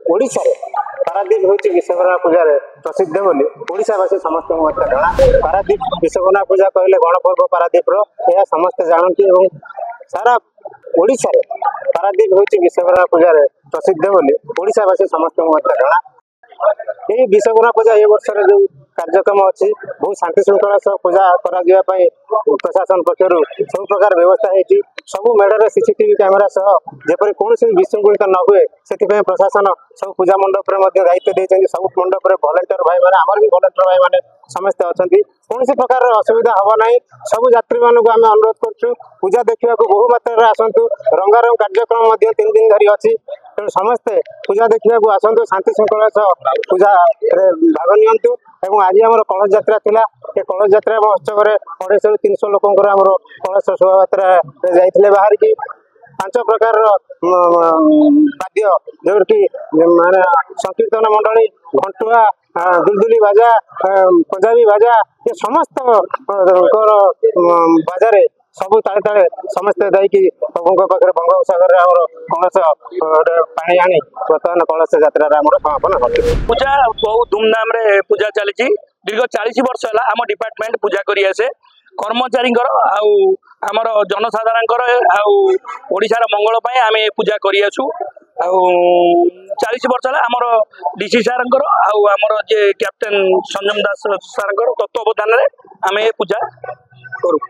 ओडिशा रे पारादीप होची विश्वकर्मा पूजा रे प्रसिद्ध बोली ओडिशावासी समस्त मत जଣା पारादीप विश्वकर्मा पूजा कहले गणपर्व पारादीप रो यह समस्त जानती एवं सारा ओडिशा रे पारादीप होची विश्वकर्मा पूजा रे प्रसिद्ध बोली ओडिशावासी समस्त मत जଣା यही विश्वकर्मा पूजा ए वर्ष जो कार्यक्रम अच्छी बहुत शांति श्रृंखला सह पूजा करा प्रशासन पक्षर सब प्रकार व्यवस्था है सब मेढ़ सीसीटीवी कैमेरा सह जेपरी कौन विशृंखलित न हुए से प्रशासन सब पूजा मंडप दायित्व देते सब मंडप भलेंटियर भाई मैंने आमर भी भलेंटियर भाई मैंने समस्ते अच्छा कौन प्रकार असुविधा हम ना सब यात्री मानक आम अनुरोध करूँ पूजा देखा बहु मात्रा आसतु रंगारंग कार्यक्रम 3 दिन धरी अच्छी तेणु समस्ते पूजा देखा आसतु शांति श्रृंखला सह पूजा भाग नियंतु एवं आज आम कलश यात्रा थिला ए कलश यात्रा महोत्सव 250 ରୁ 300 लोकंर आम कलश शोभा जाते बाहर की 5 प्रकार वाद्य जो कि माने संकीर्तन मंडली घंटुआ दुलदुली बाजा पंजाबी बाजा ये समस्त बाजारे सब ताले ताले समस्ते जाकि प्रभु पाखे बंगोपसागर कलश पानी आनी बर्तमान कलश यात्रा समापन हो पूजा बहुत धूमधाम रे पूजा चली दीर्घ 40 वर्ष है आम डिपार्टमेंट पूजा करी आसे कर्मचारी आमर जनसाधारण ओडिशार मंगल आम पूजा करी आसु 40 वर्ष है आमर डीसी सार आमर जे कैप्टेन संजम दास सार तत्वावधान आम पूजा करूँ।